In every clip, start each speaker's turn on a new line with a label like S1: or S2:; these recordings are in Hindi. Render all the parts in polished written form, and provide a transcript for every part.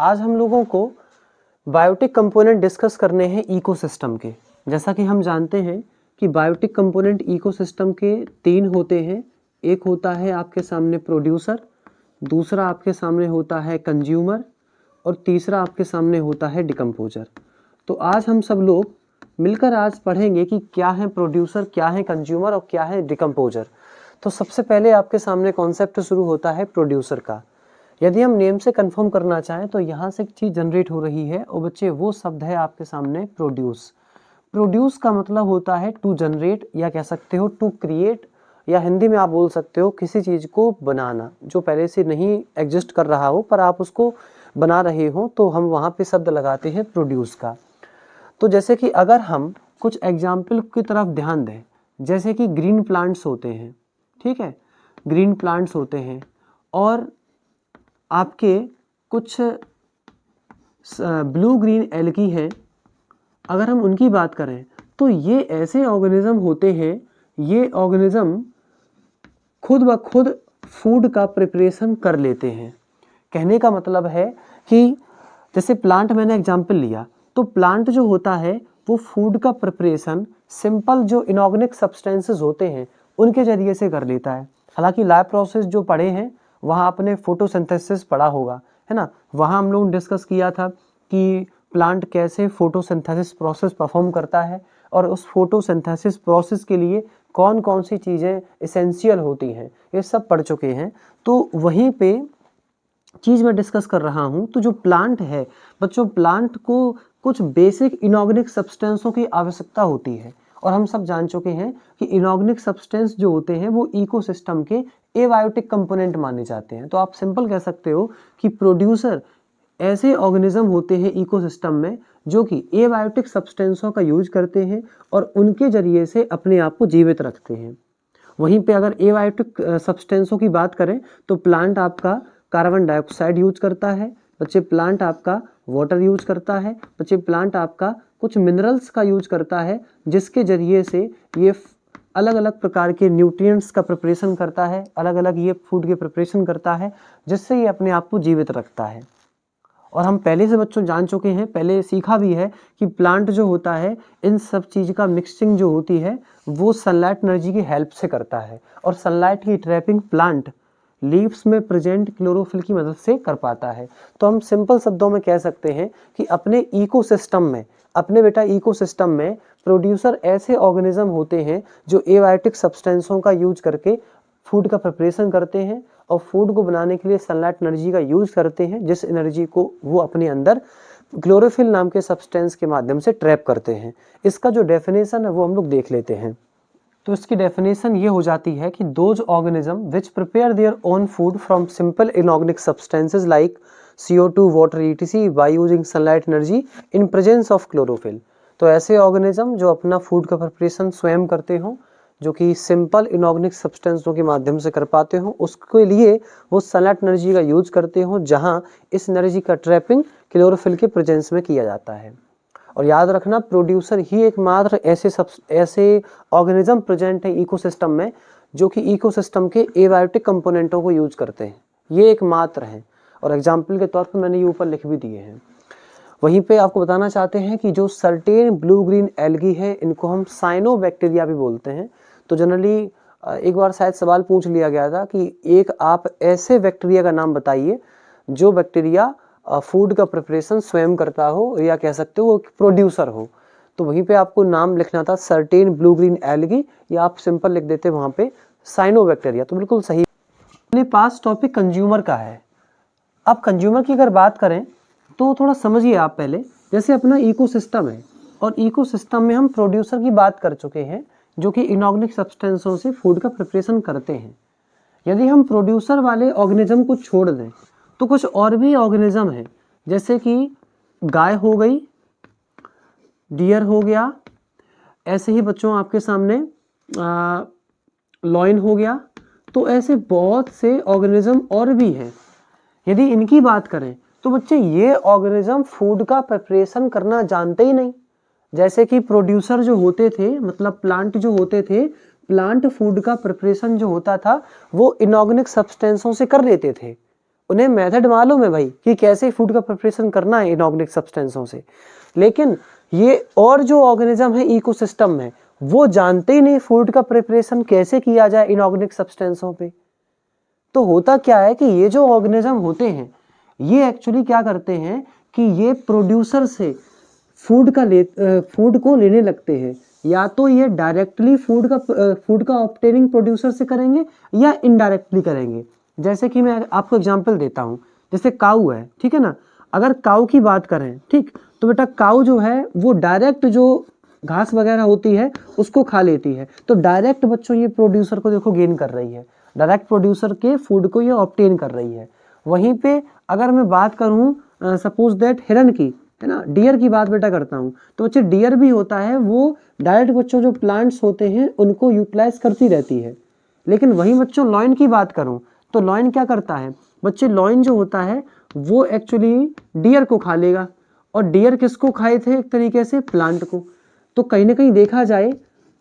S1: आज हम लोगों को बायोटिक कंपोनेंट डिस्कस करने हैं इकोसिस्टम के। जैसा कि हम जानते हैं कि बायोटिक कंपोनेंट इकोसिस्टम के 3 होते हैं। एक होता है आपके सामने प्रोड्यूसर, दूसरा आपके सामने होता है कंज्यूमर और तीसरा आपके सामने होता है डिकम्पोजर। तो आज हम सब लोग मिलकर आज पढ़ेंगे कि क्या है प्रोड्यूसर, क्या है कंज्यूमर और क्या है डिकम्पोजर। तो सबसे पहले आपके सामने कॉन्सेप्ट शुरू होता है प्रोड्यूसर का। यदि हम नेम से कंफर्म करना चाहें तो यहाँ से एक चीज़ जनरेट हो रही है और बच्चे वो शब्द है आपके सामने प्रोड्यूस। प्रोड्यूस का मतलब होता है टू जनरेट, या कह सकते हो टू क्रिएट, या हिंदी में आप बोल सकते हो किसी चीज़ को बनाना जो पहले से नहीं एग्जिस्ट कर रहा हो पर आप उसको बना रहे हो, तो हम वहाँ पे शब्द लगाते हैं प्रोड्यूस का। तो जैसे कि अगर हम कुछ एग्जाम्पल की तरफ ध्यान दें, जैसे कि ग्रीन प्लांट्स होते हैं, ठीक है, ग्रीन प्लांट्स होते हैं और आपके कुछ ब्लू ग्रीन एल्गी हैं। अगर हम उनकी बात करें तो ये ऐसे ऑर्गेनिज्म होते हैं, ये ऑर्गेनिज्म खुद ब खुद फूड का प्रिपरेशन कर लेते हैं। कहने का मतलब है कि जैसे प्लांट मैंने एग्जाम्पल लिया, तो प्लांट जो होता है वो फूड का प्रिपरेशन सिंपल जो इनऑर्गेनिक सब्सटेंसेस होते हैं उनके जरिए से कर लेता है। हालांकि लाइव प्रोसेस जो पढ़े हैं वहाँ आपने फोटोसिंथेसिस पढ़ा होगा, है ना। वहाँ हम लोगों ने डिस्कस किया था कि प्लांट कैसे फोटोसिंथेसिस प्रोसेस परफॉर्म करता है और उस फोटोसिंथेसिस प्रोसेस के लिए कौन कौन सी चीज़ें एसेंशियल होती हैं, ये सब पढ़ चुके हैं। तो वहीं पे चीज़ मैं डिस्कस कर रहा हूँ। तो जो प्लांट है बच्चों, प्लांट को कुछ बेसिक इनऑर्गेनिक सब्सटेंसों की आवश्यकता होती है और हम सब जान चुके हैं कि इनऑर्गेनिक सब्सटेंस जो होते हैं वो इकोसिस्टम के एबायोटिक कंपोनेंट माने जाते हैं। तो आप सिंपल कह सकते हो कि प्रोड्यूसर ऐसे ऑर्गेनिज्म होते हैं इकोसिस्टम में जो कि एबायोटिक सब्सटेंसों का यूज करते हैं और उनके जरिए से अपने आप को जीवित रखते हैं। वहीं पे अगर एबायोटिक सब्सटेंसों की बात करें तो प्लांट आपका कार्बन डाइऑक्साइड यूज करता है, बच्चे प्लांट आपका वाटर यूज करता है, बच्चे प्लांट आपका कुछ मिनरल्स का यूज करता है जिसके जरिए से ये अलग अलग प्रकार के न्यूट्रिएंट्स का प्रिपरेशन करता है, अलग अलग ये फूड के प्रिपरेशन करता है जिससे ये अपने आप को जीवित रखता है। और हम पहले से बच्चों जान चुके हैं, पहले सीखा भी है कि प्लांट जो होता है इन सब चीज़ का मिक्सिंग जो होती है वो सनलाइट एनर्जी की हेल्प से करता है और सनलाइट की ट्रैपिंग प्लांट लीव्स में प्रेजेंट क्लोरोफिल की मदद से कर पाता है। तो हम सिंपल शब्दों में कह सकते हैं कि अपने इकोसिस्टम में, अपने बेटा इकोसिस्टम में प्रोड्यूसर ऐसे ऑर्गेनिज्म होते हैं जो एबायोटिक सब्सटेंसों का यूज करके फूड का प्रिपरेशन करते हैं और फूड को बनाने के लिए सनलाइट एनर्जी का यूज करते हैं, जिस एनर्जी को वो अपने अंदर क्लोरोफिल नाम के सब्सटेंस के माध्यम से ट्रैप करते हैं। इसका जो डेफिनेशन है वो हम लोग देख लेते हैं। तो इसकी डेफिनेशन ये हो जाती है कि those organism which prepare their own food from simple inorganic substances like CO2, water etc by using sunlight energy in presence of chlorophyll. तो ऐसे ऑर्गेनिज्म जो अपना फूड का प्रिपरेशन स्वयं करते हो, जो कि सिंपल इनऑर्गेनिक सब्सटेंसों के माध्यम से कर पाते हो, उसके लिए वो सनलाइट एनर्जी का यूज करते हो जहाँ इस एनर्जी का ट्रैपिंग क्लोरोफिल के प्रेजेंस में किया जाता है। और याद रखना प्रोड्यूसर ही एकमात्र ऐसे ऑर्गेनिज्म प्रेजेंट है इकोसिस्टम में जो कि इकोसिस्टम के एबायोटिक कंपोनेंटों को यूज करते हैं, ये एकमात्र हैं। और एग्जाम्पल के तौर पर मैंने ये ऊपर लिख भी दिए हैं। वहीं पे आपको बताना चाहते हैं कि जो सर्टेन ब्लू ग्रीन एल्गी है इनको हम साइनोबैक्टीरिया भी बोलते हैं। तो जनरली एक बार शायद सवाल पूछ लिया गया था कि एक आप ऐसे बैक्टीरिया का नाम बताइए जो बैक्टीरिया फूड का प्रिपरेशन स्वयं करता हो, या कह सकते हो वो प्रोड्यूसर हो। तो वहीं पे आपको नाम लिखना था सर्टेन ब्लू ग्रीन एल्गी, या आप सिंपल लिख देते वहाँ पे साइनोबैक्टीरिया। तो बिल्कुल सही। अपने पास टॉपिक कंज्यूमर का है। अब कंज्यूमर की अगर बात करें तो थोड़ा समझिए आप पहले। जैसे अपना इकोसिस्टम है और इकोसिस्टम में हम प्रोड्यूसर की बात कर चुके हैं जो कि इनऑर्गेनिक सब्सटेंसों से फूड का प्रिपरेशन करते हैं। यदि हम प्रोड्यूसर वाले ऑर्गेनिज्म को छोड़ दें तो कुछ और भी ऑर्गेनिज्म हैं, जैसे कि गाय हो गई, डियर हो गया, ऐसे ही बच्चों आपके सामने लॉइन हो गया। तो ऐसे बहुत से ऑर्गेनिज्म और भी हैं। यदि इनकी बात करें तो बच्चे ये ऑर्गेनिज्म फूड का प्रिपरेशन करना जानते ही नहीं। जैसे कि प्रोड्यूसर जो होते थे, मतलब प्लांट जो होते थे, प्लांट फूड का प्रिपरेशन जो होता था वो इनऑर्गेनिक सब्सटेंसों से कर लेते थे उन्हें मेथड मालूम है भाई कि कैसे फूड का प्रिपरेशन करना है इनऑर्गेनिक सब्सटेंसों से, लेकिन ये और जो ऑर्गेनिज्म है इकोसिस्टम में वो जानते ही नहीं फूड का प्रिपरेशन कैसे किया जाए इनऑर्गेनिक सब्सटेंसों पे। तो होता क्या है कि ये जो ऑर्गेनिज्म होते हैं ये एक्चुअली क्या करते हैं कि ये प्रोड्यूसर से फूड को लेने लगते हैं, या तो ये डायरेक्टली फूड का ऑब्टेनिंग प्रोड्यूसर से करेंगे या इनडायरेक्टली करेंगे। जैसे कि मैं आपको एग्जांपल देता हूँ, जैसे काऊ है, ठीक है ना, अगर काऊ की बात करें, ठीक, तो बेटा काऊ जो है वो डायरेक्ट जो घास वगैरह होती है उसको खा लेती है, तो डायरेक्ट बच्चों ये प्रोड्यूसर को देखो गेन कर रही है, डायरेक्ट प्रोड्यूसर के फूड को ये ऑब्टेन कर रही है। वहीं पे अगर मैं बात करूँ सपोज दैट हिरन की, है ना, डियर की बात बेटा करता हूँ, तो बच्चे डियर भी होता है वो डायरेक्ट बच्चों जो प्लांट्स होते हैं उनको यूटिलाइज करती रहती है। लेकिन वहीं बच्चों लॉयन की बात करूँ तो लॉयन क्या करता है बच्चे, लॉयन जो होता है वो एक्चुअली डियर को खा लेगा, और डियर किसको खाए थे, एक तरीके से प्लांट को। तो कहीं ना कहीं देखा जाए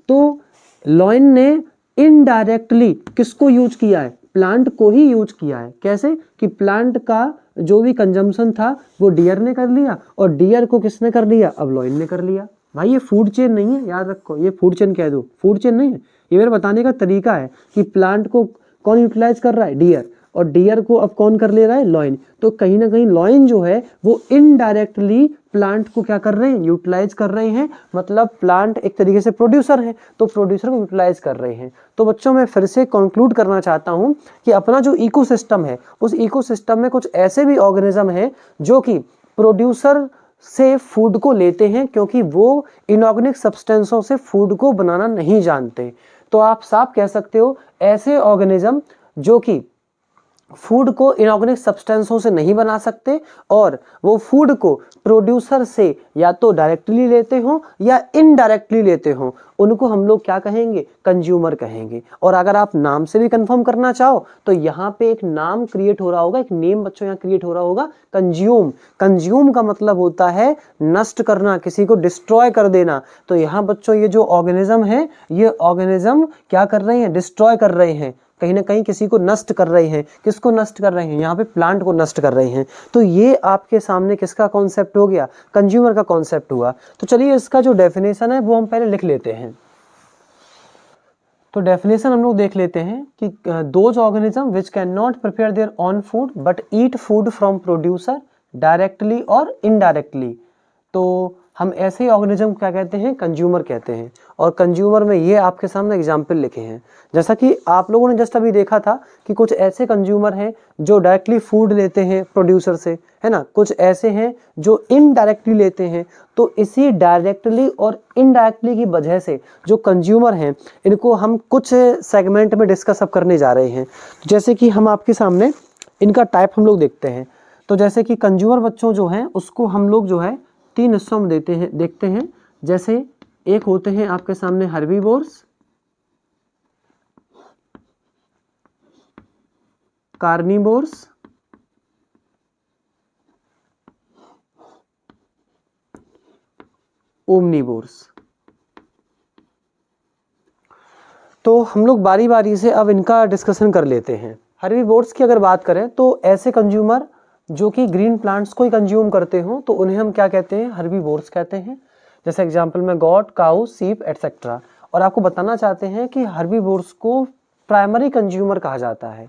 S1: तो लॉयन ने इनडायरेक्टली किसको यूज किया है, प्लांट को ही यूज किया है। कैसे कि प्लांट का जो भी कंजम्पशन था वो डियर ने कर लिया, और डियर को किसने कर लिया, अब लॉयन ने कर लिया। भाई ये फूड चेन नहीं है, याद रखो, ये फूड चेन कह दो, फूड चेन नहीं है, ये मेरा बताने का तरीका है कि प्लांट को कौन यूटिलाइज कर रहा है, डियर, और डियर को अब कौन कर ले रहा है, लॉयन। तो कहीं ना कहीं लॉयन जो है वो इनडायरेक्टली प्लांट को क्या कर रहे हैं, यूटिलाइज कर रहे हैं, मतलब प्लांट एक तरीके से प्रोड्यूसर है तो प्रोड्यूसर को यूटिलाइज कर रहे हैं। तो बच्चों मैं फिर से कंक्लूड करना चाहता हूं कि अपना जो इकोसिस्टम है उस इकोसिस्टम में कुछ ऐसे भी ऑर्गेनिज्म है जो कि प्रोड्यूसर से फूड को लेते हैं, क्योंकि वो इनऑर्गेनिक सब्सटेंसों से फूड को बनाना नहीं जानते। तो आप साफ कह सकते हो ऐसे ऑर्गेनिज्म जो कि फूड को इनऑर्गेनिक सब्सटेंसों से नहीं बना सकते और वो फूड को प्रोड्यूसर से या तो डायरेक्टली लेते हो या इनडायरेक्टली लेते हो, उनको हम लोग क्या कहेंगे, कंज्यूमर कहेंगे। और अगर आप नाम से भी कंफर्म करना चाहो तो यहाँ पे एक नाम क्रिएट हो रहा होगा, एक नेम बच्चों यहाँ क्रिएट हो रहा होगा, कंज्यूम। कंज्यूम का मतलब होता है नष्ट करना, किसी को डिस्ट्रॉय कर देना। तो यहाँ बच्चों ये जो ऑर्गेनिज्म है ये ऑर्गेनिज्म क्या कर रहे हैं, डिस्ट्रॉय कर रहे हैं, कहीं ना कहीं किसी को नष्ट कर रहे हैं। किसको नष्ट कर रहे हैं, यहाँ पे प्लांट को नष्ट कर रहे हैं। तो ये आपके सामने किसका कॉन्सेप्ट हो गया, कंज्यूमर का कॉन्सेप्ट हुआ। तो चलिए इसका जो डेफिनेशन है वो हम पहले लिख लेते हैं। तो डेफिनेशन हम लोग देख लेते हैं कि those organism which can not prepare their own food but eat food from producer directly और इनडायरेक्टली। तो हम ऐसे ऑर्गेनिज्म क्या कहते हैं, कंज्यूमर कहते हैं। और कंज्यूमर में ये आपके सामने एग्जाम्पल लिखे हैं, जैसा कि आप लोगों ने जस्ट अभी देखा था कि कुछ ऐसे कंज्यूमर हैं जो डायरेक्टली फूड लेते हैं प्रोड्यूसर से, है ना, कुछ ऐसे हैं जो इनडायरेक्टली लेते हैं। तो इसी डायरेक्टली और इनडायरेक्टली की वजह से जो कंज्यूमर हैं इनको हम कुछ सेगमेंट में डिस्कस अब करने जा रहे हैं। जैसे कि हम आपके सामने इनका टाइप हम लोग देखते हैं। तो जैसे कि कंज्यूमर बच्चों जो हैं उसको हम लोग जो है 3 हिस्सों में देखते हैं। जैसे एक होते हैं आपके सामने हर्बीवोर्स, कार्निवोर्स, ओमनिवोर्स। तो हम लोग बारी बारी से अब इनका डिस्कशन कर लेते हैं। हर्बीवोर्स की अगर बात करें तो ऐसे कंज्यूमर जो कि ग्रीन प्लांट्स को ही कंज्यूम करते हो तो उन्हें हम क्या कहते हैं, हर्बीवोर्स कहते हैं। जैसे एग्जांपल में गॉट, काऊ, सीप एटसेट्रा। और आपको बताना चाहते हैं कि हर्बीवोर्स को प्राइमरी कंज्यूमर कहा जाता है।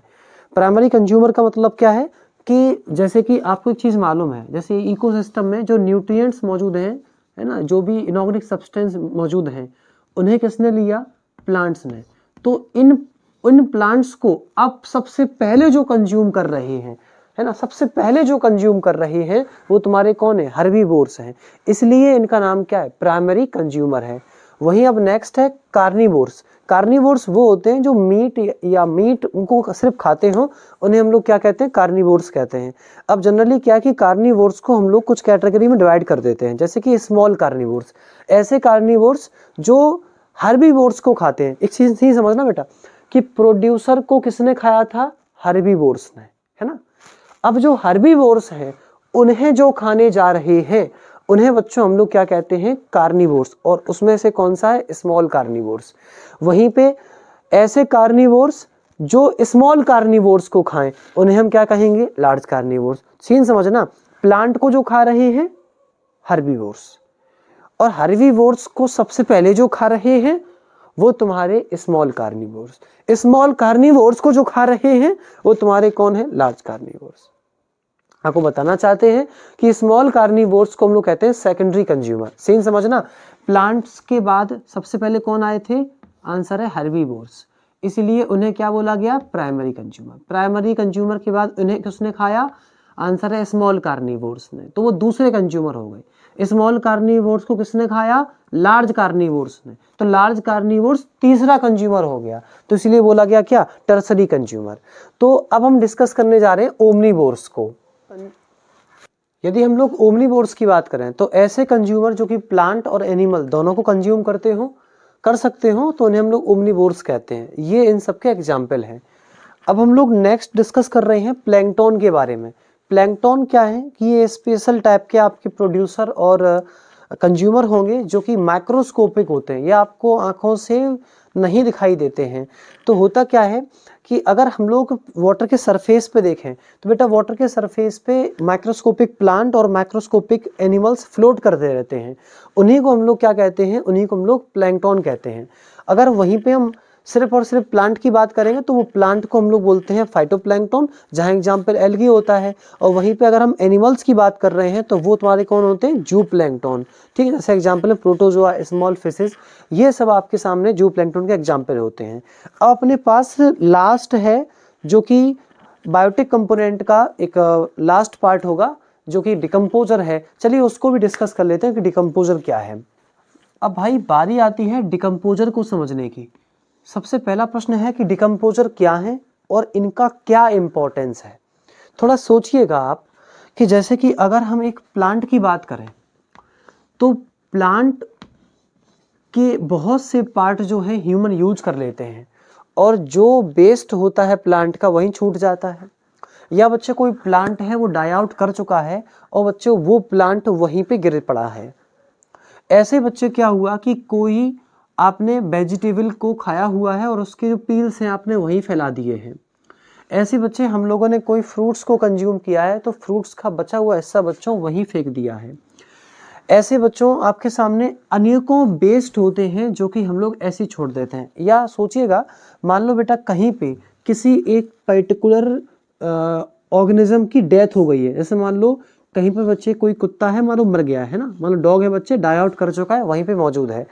S1: प्राइमरी कंज्यूमर का मतलब क्या है कि जैसे कि आपको एक चीज़ मालूम है, जैसे इकोसिस्टम में जो न्यूट्रिएंट्स मौजूद हैं, है ना, जो भी इनऑर्गेनिक सब्सटेंस मौजूद हैं उन्हें किसने लिया, प्लांट्स ने। तो इन प्लांट्स को अब सबसे पहले जो कंज्यूम कर रहे हैं, है ना, सबसे पहले जो कंज्यूम कर रहे हैं वो तुम्हारे कौन है, हर्बीवोर्स हैं। इसलिए इनका नाम क्या है, प्राइमरी कंज्यूमर है। वहीं अब नेक्स्ट है कार्निवोर्स। कार्निवोर्स वो होते हैं जो मीट उनको सिर्फ खाते हो, उन्हें हम लोग क्या कहते हैं, कार्निवोर्स कहते हैं। अब जनरली क्या है कि कार्निवोर्स को हम लोग कुछ कैटेगरी में डिवाइड कर देते हैं, जैसे कि स्मॉल कार्निवोर्स, ऐसे कार्निवोर्स जो हर्बीवोर्स को खाते हैं। एक चीज नहीं समझना बेटा कि प्रोड्यूसर को किसने खाया था, हर्बीवोर्स ने, है ना। अब जो हर्बीवोर्स हैं उन्हें जो खाने जा रहे हैं उन्हें बच्चों हम लोग क्या कहते हैं, कार्निवोर्स। और उसमें से कौन सा है, स्मॉल कार्निवोर्स। वहीं पे ऐसे कार्निवोर्स जो स्मॉल कार्निवोर्स को खाएं उन्हें हम क्या कहेंगे, लार्ज कार्निवोर्स। सीन समझना, प्लांट को जो खा रहे हैं हर्बीवोर्स, और हर्बीवोर्स को सबसे पहले जो खा रहे हैं वो तुम्हारे स्मॉल कार्निवोर्स, स्मॉल कार्निवोर्स को जो खा रहे हैं वो तुम्हारे कौन है, लार्ज कार्निवोर्स। आपको बताना चाहते हैं कि स्मॉल कार्निवोर्स को हम लोग कहते हैं सेकेंडरी कंज्यूमर। सीन समझना, प्लांट्स के बाद सबसे पहले कौन आए थे, आंसर है हर्बीवोर्स, इसलिए उन्हें क्या बोला गया, प्राइमरी कंज्यूमर। प्राइमरी कंज्यूमर के बाद उन्हें किसने खाया, आंसर है स्मॉल कार्निवोर्स ने, तो वो दूसरे कंज्यूमर हो गए। स्मॉल कार्निवोर्स को किसने खाया, लार्ज कार्निवोर्स ने, तो लार्ज कार्निवोर्स तीसरा कंज्यूमर हो गया, तो इसलिए बोला गया क्या, टर्सरी कंज्यूमर। तो अब हम डिस्कस करने जा रहे हैं ओमनीवोर्स को। यदि हम लोग ओमनीवोर्स की बात करें तो ऐसे कंज्यूमर जो कि प्लांट और एनिमल दोनों को कंज्यूम करते हो, कर सकते हो, तो उन्हें हम लोग ओमनीवोर्स कहते हैं। ये इन सबके एग्जाम्पल हैं। अब हम लोग नेक्स्ट डिस्कस कर रहे हैं प्लैंकटन के बारे में। प्लैंकटन क्या है कि ये स्पेशल टाइप के आपके प्रोड्यूसर और कंज्यूमर होंगे जो कि माइक्रोस्कोपिक होते हैं, ये आपको आंखों से नहीं दिखाई देते हैं। तो होता क्या है कि अगर हम लोग वाटर के सरफेस पे देखें तो बेटा वाटर के सरफेस पे माइक्रोस्कोपिक प्लांट और माइक्रोस्कोपिक एनिमल्स फ्लोट करते रहते हैं, उन्हीं को हम लोग क्या कहते हैं, उन्हीं को हम लोग प्लैंकटन कहते हैं। अगर वहीं पे हम सिर्फ और सिर्फ प्लांट की बात करेंगे तो वो प्लांट को हम लोग बोलते हैं फाइटोप्लैंक्टन, जहाँ एग्जाम्पल एल्गी होता है। और वहीं पे अगर हम एनिमल्स की बात कर रहे हैं तो वो तुम्हारे कौन होते हैं, जूप्लैंक्टन। ठीक है, जैसे एग्जाम्पल है प्रोटोजोआ, स्मॉल फिशेस, ये सब आपके सामने जूप्लैंक्टन के एग्जाम्पल होते हैं। अब अपने पास लास्ट है जो कि बायोटिक कंपोनेंट का एक लास्ट पार्ट होगा जो कि डिकम्पोजर है। चलिए उसको भी डिस्कस कर लेते हैं कि डिकम्पोजर क्या है। अब भाई बारी आती है डिकम्पोजर को समझने की। सबसे पहला प्रश्न है कि डिकम्पोजर क्या है और इनका क्या इंपॉर्टेंस है। थोड़ा सोचिएगा आप कि जैसे कि अगर हम एक प्लांट की बात करें तो प्लांट के बहुत से पार्ट जो है ह्यूमन यूज कर लेते हैं और जो वेस्ट होता है प्लांट का वहीं छूट जाता है, या बच्चे कोई प्लांट है वो डाई आउट कर चुका है और बच्चे वो प्लांट वहीं पे गिर पड़ा है। ऐसे बच्चे क्या हुआ कि कोई आपने वेजिटेबल को खाया हुआ है और उसके जो पील्स हैं आपने वहीं फैला दिए हैं। ऐसे बच्चे हम लोगों ने कोई फ्रूट्स को कंज्यूम किया है तो फ्रूट्स का बचा हुआ हिस्सा बच्चों वहीं फेंक दिया है। ऐसे बच्चों आपके सामने अनेकों वेस्ट होते हैं जो कि हम लोग ऐसे छोड़ देते हैं। या सोचिएगा, मान लो बेटा कहीं पे किसी एक पर्टिकुलर ऑर्गेनिज्म की डेथ हो गई है, जैसे मान लो कहीं पे बच्चे कोई कुत्ता है मान लो मर गया है ना, मान लो डॉग है बच्चे डाई आउट कर चुका है वहीं पे मौजूद है।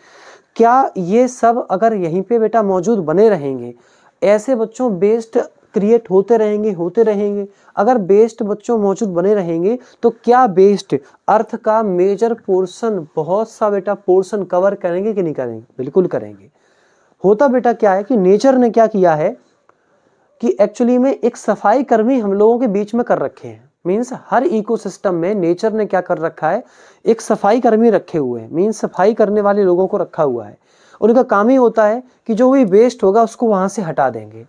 S1: क्या ये सब अगर यहीं पे बेटा मौजूद बने रहेंगे, ऐसे बच्चों वेस्ट क्रिएट होते रहेंगे। अगर वेस्ट बच्चों मौजूद बने रहेंगे तो क्या वेस्ट अर्थ का मेजर पोर्शन, बहुत सा बेटा पोर्शन कवर करेंगे कि नहीं करेंगे, बिल्कुल करेंगे। होता बेटा क्या है कि नेचर ने क्या किया है कि एक्चुअली में एक सफाई कर्मी हम लोगों के बीच में कर रखे हैं। मीन्स हर इकोसिस्टम में नेचर ने क्या कर रखा है, एक सफाई कर्मी रखे हुए हैं। मीन्स सफाई करने वाले लोगों को रखा हुआ है। उनका काम ही होता है कि जो भी वेस्ट होगा उसको वहां से हटा देंगे।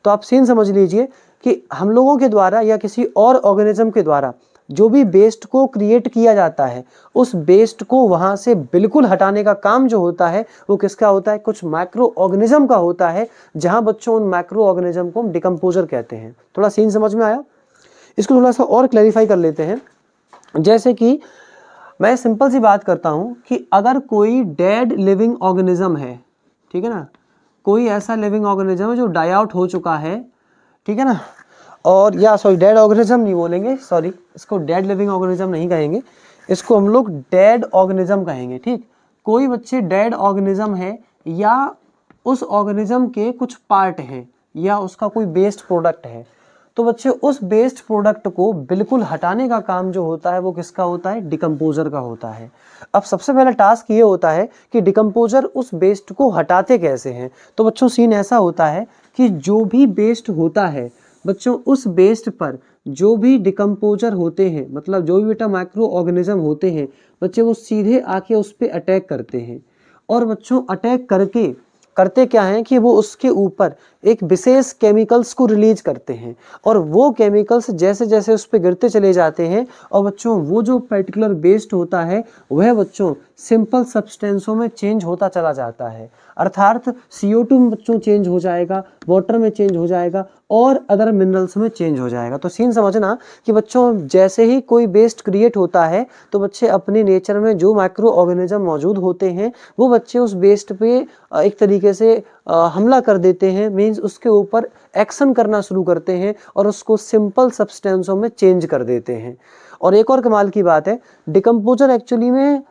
S1: तो आप सीन समझ लीजिए कि हम लोगों के द्वारा या किसी और ऑर्गेनिज्म के द्वारा जो भी वेस्ट को क्रिएट किया जाता है उस वेस्ट को वहां से बिल्कुल हटाने का काम जो होता है वो किसका होता है, कुछ माइक्रो ऑर्गेनिज्म का होता है, जहां बच्चों उन माइक्रो ऑर्गेनिज्म को हम डिकम्पोजर कहते हैं। थोड़ा सीन समझ में आया? इसको थोड़ा सा और क्लैरिफाई कर लेते हैं। जैसे कि मैं सिंपल सी बात करता हूं कि अगर कोई डेड लिविंग ऑर्गेनिज्म है, ठीक है ना, कोई ऐसा लिविंग ऑर्गेनिज्म है जो डाई आउट हो चुका है, ठीक है ना, और या सॉरी डेड ऑर्गेनिज्म नहीं बोलेंगे, सॉरी इसको डेड लिविंग ऑर्गेनिज्म नहीं कहेंगे, इसको हम लोग डेड ऑर्गेनिज्म कहेंगे। ठीक, कोई बच्चे डेड ऑर्गेनिज्म है या उस ऑर्गेनिज्म के कुछ पार्ट हैं या उसका कोई वेस्ट प्रोडक्ट है, तो बच्चे उस वेस्ट प्रोडक्ट को बिल्कुल हटाने का काम जो होता है वो किसका होता है, डिकम्पोजर का होता है। अब सबसे पहला टास्क ये होता है कि डिकम्पोजर उस वेस्ट को हटाते कैसे हैं। तो बच्चों सीन ऐसा होता है कि जो भी वेस्ट होता है बच्चों उस वेस्ट पर जो भी डिकम्पोजर होते हैं, मतलब जो भी बेटा माइक्रो ऑर्गेनिज्म होते हैं बच्चे, वो सीधे आके उस पर अटैक करते हैं। और बच्चों अटैक करते क्या हैं कि वो उसके ऊपर एक विशेष केमिकल्स को रिलीज करते हैं और वो केमिकल्स जैसे जैसे उस पर गिरते चले जाते हैं और बच्चों वो जो पर्टिकुलर वेस्ट होता है वह बच्चों सिंपल सब्सटेंसों में चेंज होता चला जाता है। अर्थात CO2 में बच्चों चेंज हो जाएगा, वाटर में चेंज हो जाएगा और अदर मिनरल्स में चेंज हो जाएगा। तो सीन समझना कि बच्चों जैसे ही कोई वेस्ट क्रिएट होता है तो बच्चे अपने नेचर में जो माइक्रो ऑर्गेनिज्म मौजूद होते हैं वो बच्चे उस वेस्ट पे एक तरीके से हमला कर देते हैं, मीन्स उसके ऊपर एक्शन करना शुरू करते हैं और उसको सिंपल सब्सटेंसों में चेंज कर देते हैं। और एक और कमाल की बात है, डिकम्पोजर एक्चुअली में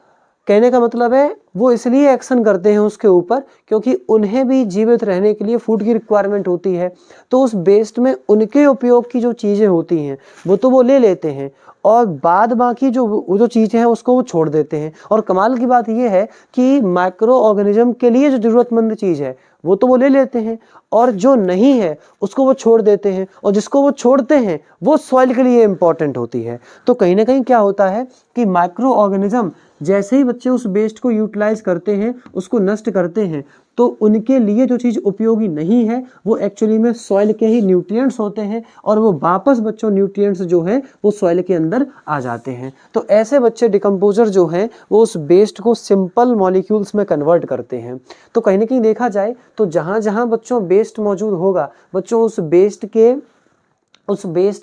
S1: कहने का मतलब है वो इसलिए एक्शन करते हैं उसके ऊपर क्योंकि उन्हें भी जीवित रहने के लिए फूड की रिक्वायरमेंट होती है। तो उस वेस्ट में उनके उपयोग की जो चीज़ें होती हैं वो तो वो ले लेते हैं और बाद बाकी जो चीज़ें हैं उसको वो छोड़ देते हैं। और कमाल की बात ये है कि माइक्रो ऑर्गेनिज्म के लिए जो ज़रूरतमंद चीज़ है वो तो वो ले लेते हैं और जो नहीं है उसको वो छोड़ देते हैं, और जिसको वो छोड़ते हैं वो सॉइल के लिए इम्पॉर्टेंट होती है। तो कहीं ना कहीं क्या होता है कि माइक्रो ऑर्गेनिज्म जैसे ही बच्चे उस वेस्ट को यूटिलाइज करते हैं, उसको नष्ट करते हैं, तो उनके लिए जो चीज़ उपयोगी नहीं है वो एक्चुअली में सॉइल के ही न्यूट्रिएंट्स होते हैं और वो वापस बच्चों न्यूट्रिएंट्स जो हैं वो सॉइल के अंदर आ जाते हैं। तो ऐसे बच्चे डिकम्पोजर जो हैं वो उस वेस्ट को सिंपल मॉलिक्यूल्स में कन्वर्ट करते हैं। तो कहीं ना कहीं देखा जाए तो जहाँ जहाँ बच्चों वेस्ट मौजूद होगा, बच्चों उस वेस्ट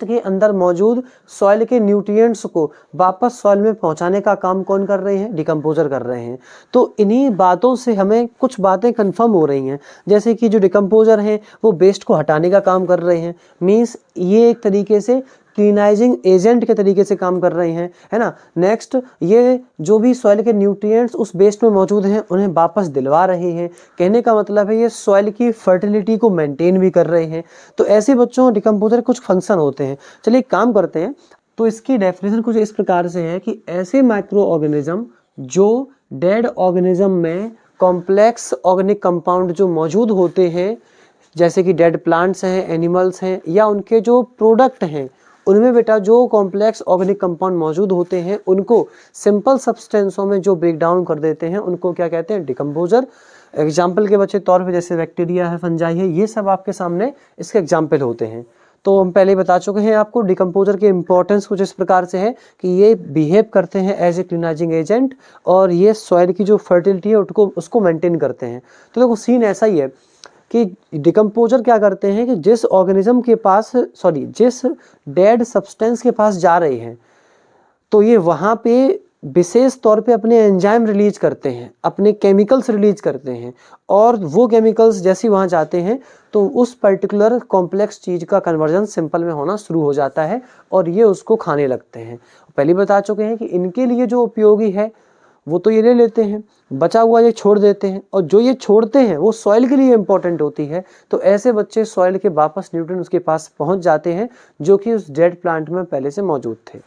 S1: के अंदर मौजूद सॉइल के न्यूट्रिएंट्स को वापस सॉइल में पहुंचाने का काम कौन कर रहे हैं? डिकम्पोजर कर रहे हैं। तो इन्हीं बातों से हमें कुछ बातें कंफर्म हो रही हैं, जैसे कि जो डिकम्पोजर हैं वो वेस्ट को हटाने का काम कर रहे हैं, मीन्स ये एक तरीके से क्लीनाइजिंग एजेंट के तरीके से काम कर रहे हैं, है ना। नेक्स्ट, ये जो भी सॉइल के न्यूट्रिएंट्स उस वेस्ट में मौजूद हैं उन्हें वापस दिलवा रहे हैं। कहने का मतलब है ये सॉइल की फर्टिलिटी को मेंटेन भी कर रहे हैं। तो ऐसे बच्चों डिकम्पोजर कुछ फंक्शन होते हैं। चलिए एक काम करते हैं, तो इसकी डेफिनेशन कुछ इस प्रकार से है कि ऐसे माइक्रो ऑर्गेनिज्म जो डेड ऑर्गेनिज्म में कॉम्प्लेक्स ऑर्गेनिक कंपाउंड जो मौजूद होते हैं, जैसे कि डेड प्लांट्स हैं, एनिमल्स हैं, या उनके जो प्रोडक्ट हैं उनमें बेटा जो कॉम्प्लेक्स ऑर्गेनिक कंपाउंड मौजूद होते हैं उनको सिंपल सब्सटेंसों में जो ब्रेक डाउन कर देते हैं उनको क्या कहते हैं? डिकम्पोजर। एग्जाम्पल के बच्चे तौर पे जैसे बैक्टीरिया है, फंजाई है, ये सब आपके सामने इसके एग्जाम्पल होते हैं। तो हम पहले बता चुके हैं आपको डिकम्पोजर के इंपॉर्टेंस कुछ इस प्रकार से है कि ये बिहेव करते हैं एज ए क्लीनाइजिंग एजेंट और ये सॉइल की जो फर्टिलिटी है उसको मेंटेन करते हैं। तो देखो सीन ऐसा ही है कि डिकम्पोजर क्या करते हैं कि जिस डेड सब्सटेंस के पास जा रहे हैं तो ये वहाँ पे विशेष तौर पे अपने एंजाइम रिलीज करते हैं, अपने केमिकल्स रिलीज करते हैं, और वो केमिकल्स जैसे वहाँ जाते हैं तो उस पर्टिकुलर कॉम्प्लेक्स चीज़ का कन्वर्जन सिंपल में होना शुरू हो जाता है और ये उसको खाने लगते हैं। पहले बता चुके हैं कि इनके लिए जो उपयोगी है वो तो ये ले लेते हैं, बचा हुआ ये छोड़ देते हैं, और जो ये छोड़ते हैं वो सॉइल के लिए इंपॉर्टेंट होती है। तो ऐसे बच्चे सॉइल के वापस न्यूट्रिएंट्स उसके पास पहुंच जाते हैं जो कि उस डेड प्लांट में पहले से मौजूद थे।